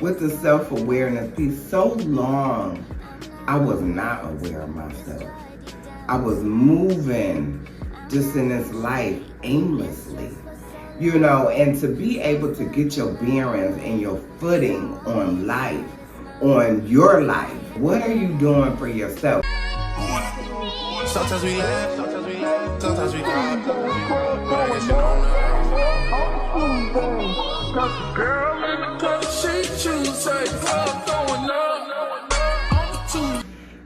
with the self-awareness piece. So long, I was not aware of myself. I was moving just in this life aimlessly, and to be able to get your bearings and your footing on life, on your life. What are you doing for yourself? Sometimes we laugh, sometimes we cry, but I guess you don't know.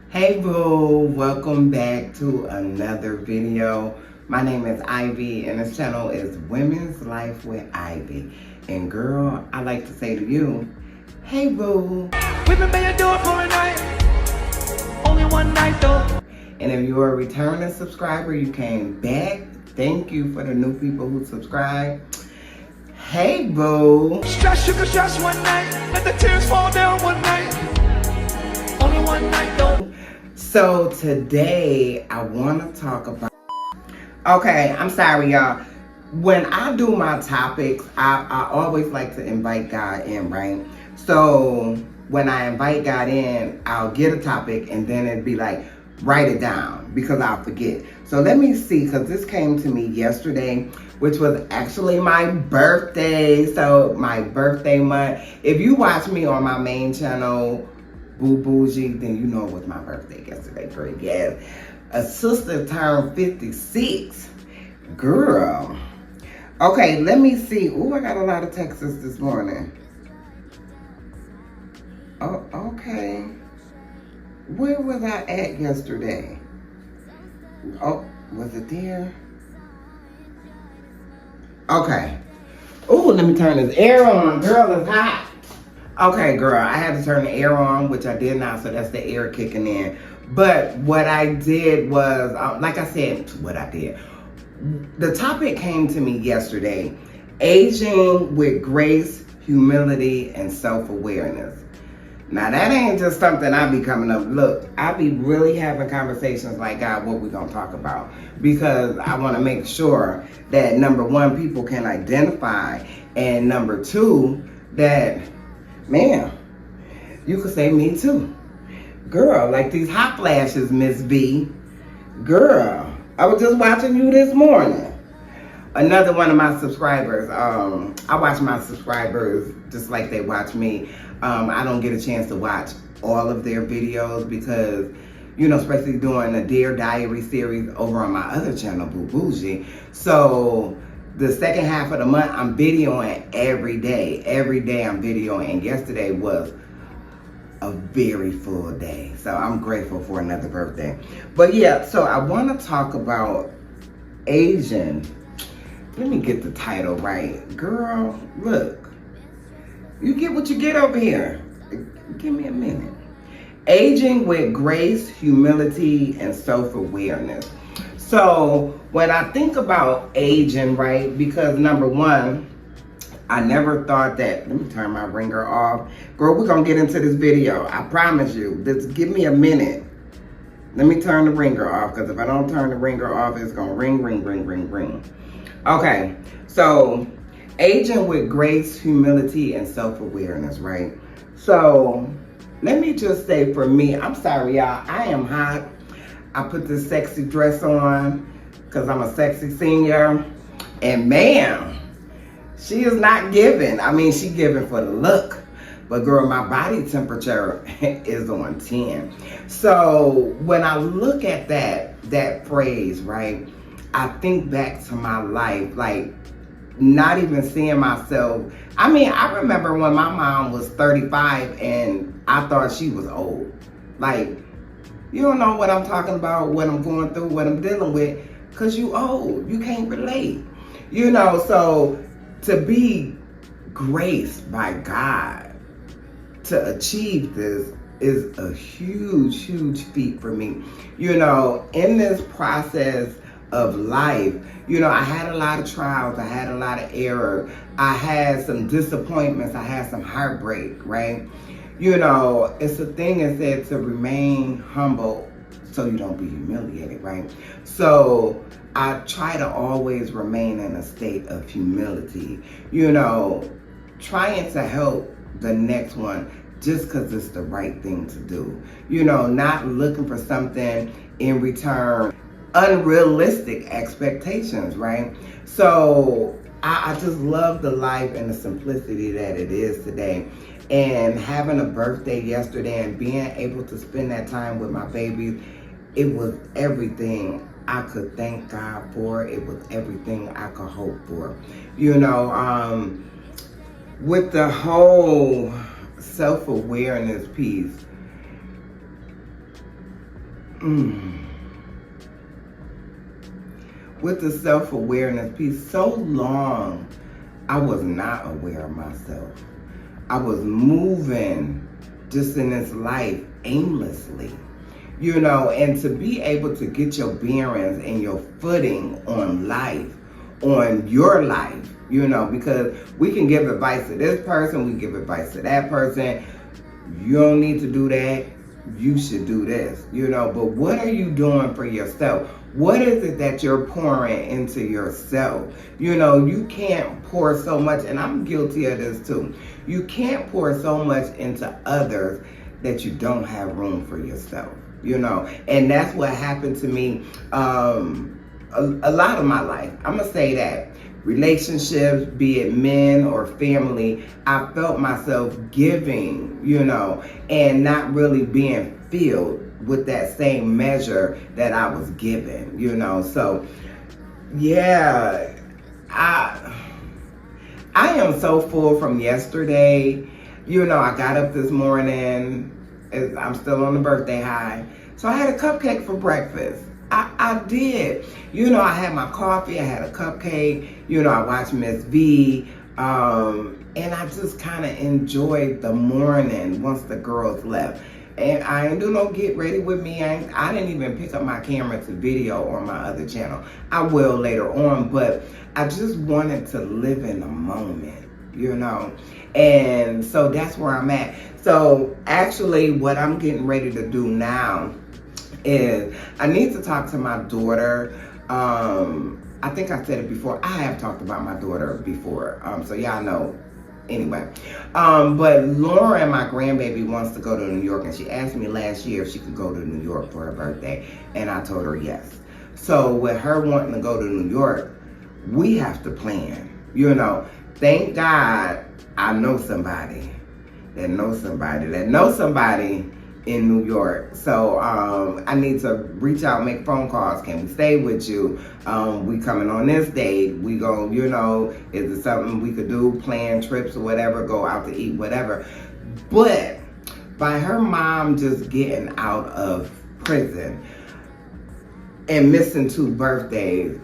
Hey boo, welcome back to another video. My name is Ivy and this channel is Women's Life with Ivy. And girl, I like to say to you, hey boo. Women may do it for a night, only one night though. And if you're a returning subscriber, you came back. Thank you for the new people who subscribe. Hey boo. Stress, you can stress one night, let the tears fall down one night, only one night though. So today I want to talk about, okay, I'm sorry y'all. When I do my topics, I always like to invite God in, right? So when I invite God in, I'll get a topic and then it'd be like, write it down because I'll forget. So let me see, because this came to me yesterday, which was actually my birthday. So my birthday month. If you watch me on my main channel, Boo Bougie, then you know it was my birthday yesterday, girl. Yes. A sister turned 56. Girl. Okay, let me see. Ooh, I got a lot of texts this morning. Oh, okay. Where was I at yesterday? Oh, was it there? Okay. Ooh, let me turn this air on. Girl, it's hot. Okay, girl, I had to turn the air on, which I did not, so that's the air kicking in. But what I did was, like I said, what I did. The topic came to me yesterday, aging with grace, humility, and self-awareness. Now, that ain't just something I be coming up. Look, I be really having conversations like, God, what we gonna talk about? Because I want to make sure that, number one, people can identify, and number two, that, man, you could say me too. Girl, like these hot flashes, Miss B. Girl, I was just watching you this morning. Another one of my subscribers, I watch my subscribers just like they watch me. I don't get a chance to watch all of their videos because, especially doing a Dear Diary series over on my other channel, Boo Bougie. So the second half of the month, I'm videoing every day. Every day I'm videoing, and yesterday was a very full day. So I'm grateful for another birthday. But yeah, so I want to talk about Asian. Let me get the title right. Girl, look. You get what you get over here. Give me a minute. Aging with grace, humility, and self-awareness. So when I think about aging, right, because number one, I never thought that, let me turn my ringer off. Girl, we're going to get into this video. I promise you. Just give me a minute. Let me turn the ringer off, because if I don't turn the ringer off, it's going to ring, ring, ring, ring, ring. Okay, so aging with grace, humility, and self-awareness, right? So let me just say for me, I'm sorry, y'all. I am hot. I put this sexy dress on because I'm a sexy senior. And man, she is not giving. I mean, she giving for the look. But girl, my body temperature is on 10. So when I look at that phrase, right, I think back to my life, like not even seeing myself. I mean, I remember when my mom was 35 and I thought she was old. Like, you don't know what I'm talking about, what I'm going through, what I'm dealing with, because you old. You can't relate. So to be graced by God to achieve this is a huge, huge feat for me. In this process of life, I had a lot of trials, I had a lot of error, I had some disappointments, I had some heartbreak, right? It's a thing that said to remain humble so you don't be humiliated, right? So I try to always remain in a state of humility, trying to help the next one just because it's the right thing to do. You know, not looking for something in return, unrealistic expectations, right? So I just love the life and the simplicity that it is today. And having a birthday yesterday and being able to spend that time with my babies, it was everything I could thank God for. It was everything I could hope for. You know, with the whole self-awareness piece, with the self-awareness piece, so long I was not aware of myself. I was moving just in this life aimlessly, you know, and to be able to get your bearings and your footing on life, on your life, you know, because we can give advice to this person, we give advice to that person. You don't need to do that. You should do this, you know, but what are you doing for yourself? What is it that you're pouring into yourself? You know, you can't pour so much, and I'm guilty of this too. You can't pour so much into others that you don't have room for yourself, you know, and that's what happened to me a lot of my life. I'm gonna say that. Relationships, be it men or family, I felt myself giving, you know, and not really being filled with that same measure that I was given, you know. So yeah, I am so full from yesterday. You know, I got up this morning, I'm still on the birthday high, so I had a cupcake for breakfast. I did. You know, I had my coffee, I had a cupcake, you know, I watched Miss V, and I just kind of enjoyed the morning once the girls left. And I ain't do no get ready with me. I didn't even pick up my camera to video on my other channel. I will later on, but I just wanted to live in the moment, you know. And so that's where I'm at. So actually what I'm getting ready to do now is I need to talk to my daughter. I think I said it before. I have talked about my daughter before, so y'all know. Anyway, but Lauren, my grandbaby, wants to go to New York, and she asked me last year if she could go to New York for her birthday, and I told her yes. So with her wanting to go to New York, we have to plan. You know, thank God I know somebody that knows somebody that knows somebody in New York. So I need to reach out, make phone calls. Can we stay with you? We coming on this date. We go, you know, is it something we could do? Plan trips or whatever, go out to eat, whatever. But by her mom just getting out of prison and missing 2 birthdays,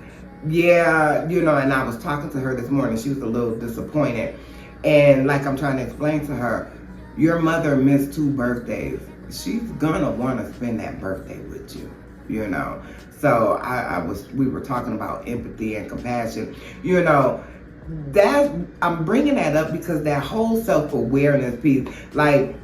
yeah, you know, and I was talking to her this morning. She was a little disappointed. And like I'm trying to explain to her, your mother missed 2 birthdays. She's gonna want to spend that birthday with you, you know. So we were talking about empathy and compassion, you know. I'm bringing that up because that whole self-awareness piece, like,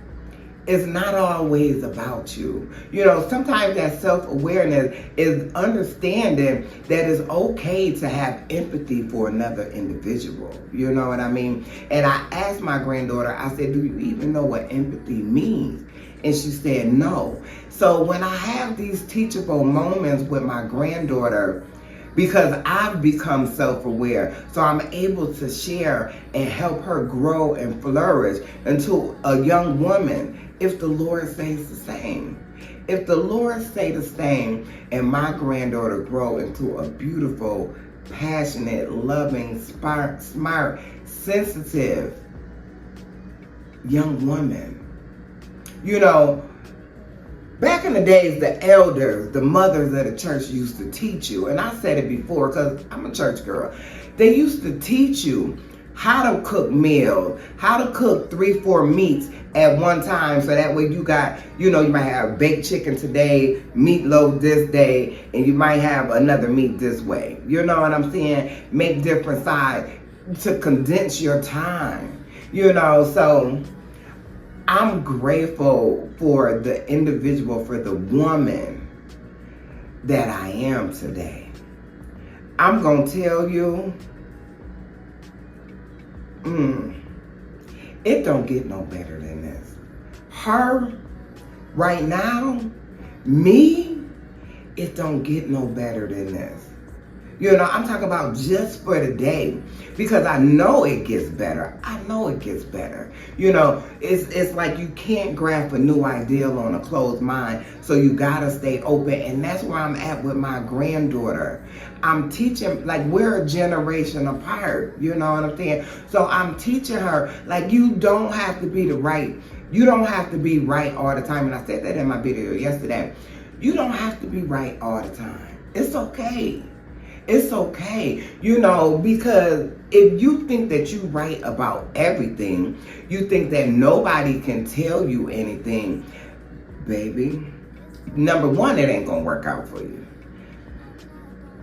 it's not always about you. You know, sometimes that self-awareness is understanding that it's okay to have empathy for another individual. You know what I mean? And I asked my granddaughter, I said, do you even know what empathy means? And she said, no. So when I have these teachable moments with my granddaughter, because I've become self-aware, so I'm able to share and help her grow and flourish into a young woman, if the Lord says the same. If the Lord say the same, and my granddaughter grow into a beautiful, passionate, loving, smart, sensitive young woman. You know, back in the days, the elders, the mothers of the church used to teach you, and I said it before because I'm a church girl. They used to teach you how to cook meals, how to cook 3-4 meats at one time, so that way you got, you know, you might have baked chicken today, meatloaf this day, and you might have another meat this way. You know what I'm saying? Make different sides to condense your time, you know. So I'm grateful for the individual, for the woman that I am today. I'm gonna tell you, It don't get no better than this. Her, right now, me, it don't get no better than this. You know, I'm talking about just for the day, because I know it gets better. I know it gets better. You know, it's like you can't grasp a new ideal on a closed mind, so you gotta stay open, and that's where I'm at with my granddaughter. I'm teaching, like, we're a generation apart, you know what I'm saying? So I'm teaching her, like, you don't have to be you don't have to be right all the time, and I said that in my video yesterday. You don't have to be right all the time. It's okay. It's okay, you know, because if you think that you're right about everything, you think that nobody can tell you anything, baby, number one, it ain't gonna work out for you.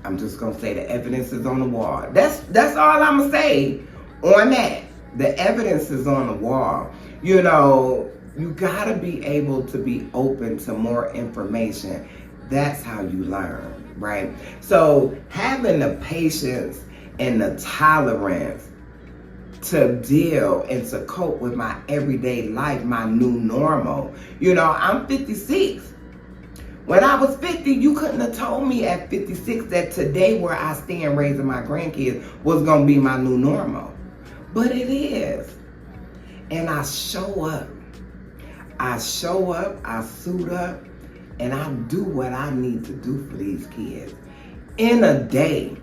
I'm just gonna say the evidence is on the wall. That's all I'm gonna say on that. The evidence is on the wall. You know, you gotta be able to be open to more information. That's how you learn. Right? So having the patience and the tolerance to deal and to cope with my everyday life, my new normal. You know, I'm 56. When I was 50, you couldn't have told me at 56 that today where I stand raising my grandkids was going to be my new normal. But it is. And I show up. I suit up, and I do what I need to do for these kids. In a day,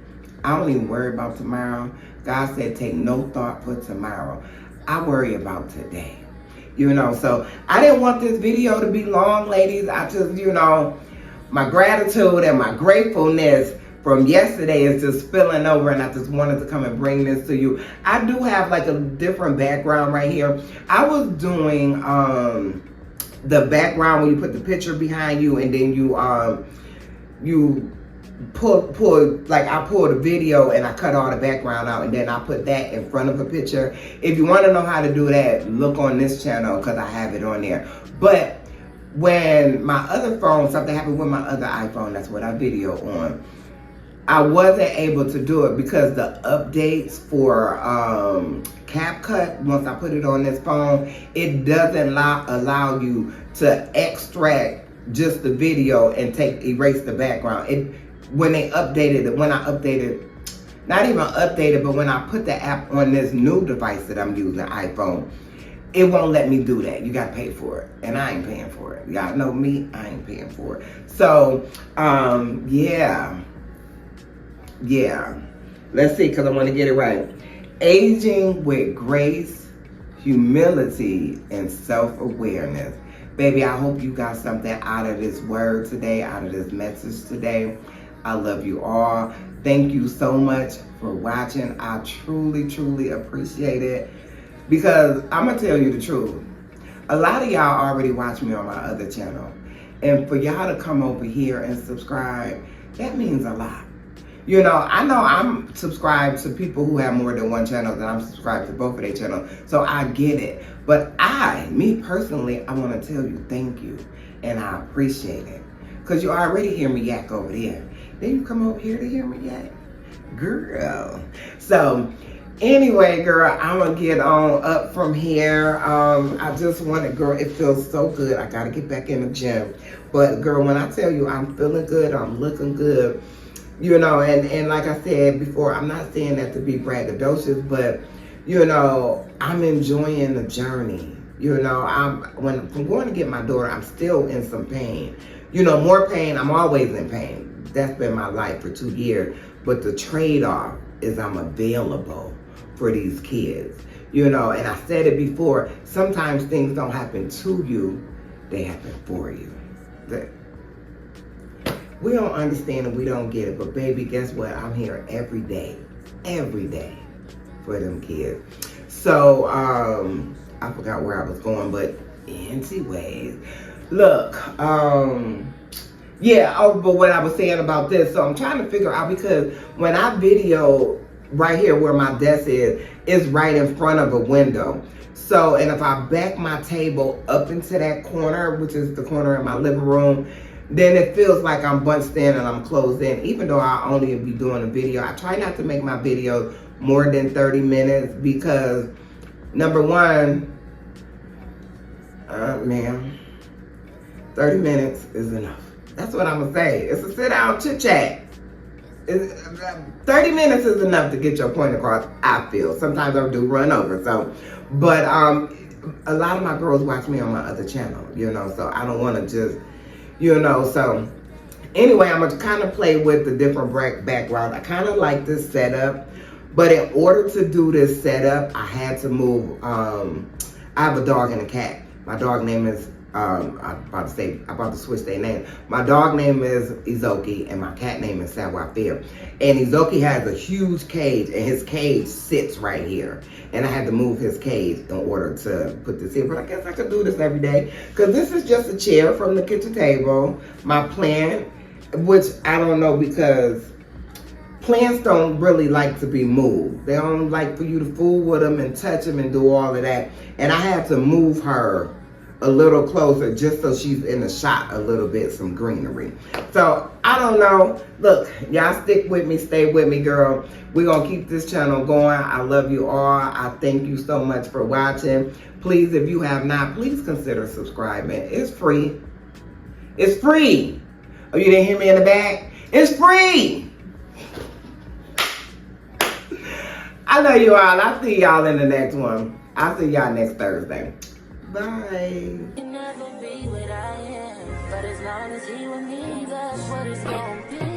I don't even worry about tomorrow. God said take no thought for tomorrow. I worry about today. You know, so I didn't want this video to be long, ladies. I just, you know, my gratitude and my gratefulness from yesterday is just spilling over, and I just wanted to come and bring this to you. I do have like a different background right here. I was doing the background when you put the picture behind you, and then you pull, like I pulled a video and I cut all the background out, and then I put that in front of a picture. If you want to know how to do that, look on this channel because I have it on there. But when my other phone, something happened with my other iPhone, that's what I video on, I wasn't able to do it because the updates for CapCut, once I put it on this phone, it doesn't allow you to extract just the video and erase the background. When I updated, not even updated, but when I put the app on this new device that I'm using, iPhone, it won't let me do that. You gotta pay for it, and I ain't paying for it. Y'all know me, I ain't paying for it. So, yeah. Let's see, because I want to get it right. Aging with grace, humility, and self-awareness. Baby, I hope you got something out of this word today, out of this message today. I love you all. Thank you so much for watching. I truly, truly appreciate it. Because I'm going to tell you the truth. A lot of y'all already watch me on my other channel. And for y'all to come over here and subscribe, that means a lot. You know I'm subscribed to people who have more than one channel, and I'm subscribed to both of their channels. So I get it. But me personally, I want to tell you thank you. And I appreciate it. Because you already hear me yak over there. Then you come over here to hear me yak. Girl. So anyway, girl, I'm going to get on up from here. I just wanted, girl, it feels so good. I got to get back in the gym. But girl, when I tell you I'm feeling good, I'm looking good. You know, and like I said before, I'm not saying that to be braggadocious, but, you know, I'm enjoying the journey. You know, when I'm going to get my daughter, I'm still in some pain. You know, more pain, I'm always in pain. That's been my life for 2 years. But the trade-off is I'm available for these kids. You know, and I said it before, sometimes things don't happen to you, they happen for you. We don't understand and we don't get it, but baby, guess what? I'm here every day for them kids. So, I forgot where I was going, but anyways, look, but what I was saying about this, so I'm trying to figure out, because when I video right here where my desk is right in front of a window. So, and if I back my table up into that corner, which is the corner in my living room, then it feels like I'm bunched in and I'm closed in. Even though I only be doing a video, I try not to make my videos more than 30 minutes because Number one, man, 30 minutes is enough. That's what I'm gonna say. It's a sit down chit chat. 30 minutes is enough to get your point across, I feel. Sometimes I do run over, so. But a lot of my girls watch me on my other channel, you know, so I don't want to just, you know, so. Anyway, I'm going to kind of play with the different backgrounds. I kind of like this setup, but in order to do this setup, I had to move, I have a dog and a cat. My dog name is, I'm about to switch their name. My dog name is Izoki and my cat name is Savoir-Faire. And Izoki has a huge cage and his cage sits right here. And I had to move his cage in order to put this here. But I guess I could do this every day because this is just a chair from the kitchen table. My plant, which I don't know because plants don't really like to be moved. They don't like for you to fool with them and touch them and do all of that. And I had to move her a little closer just so she's in the shot a little bit, some greenery. So I don't know. Look, y'all stick with me, stay with me, girl. We're gonna keep this channel going. I love you all. I thank you so much for watching. Please, if you have not, please consider subscribing. It's free. It's free. Oh, you didn't hear me in the back? It's free. I love you all. I'll see y'all in the next one. I'll see y'all next Thursday. Bye. Can never be what I am, but as long as he with me, that's what it's gonna be.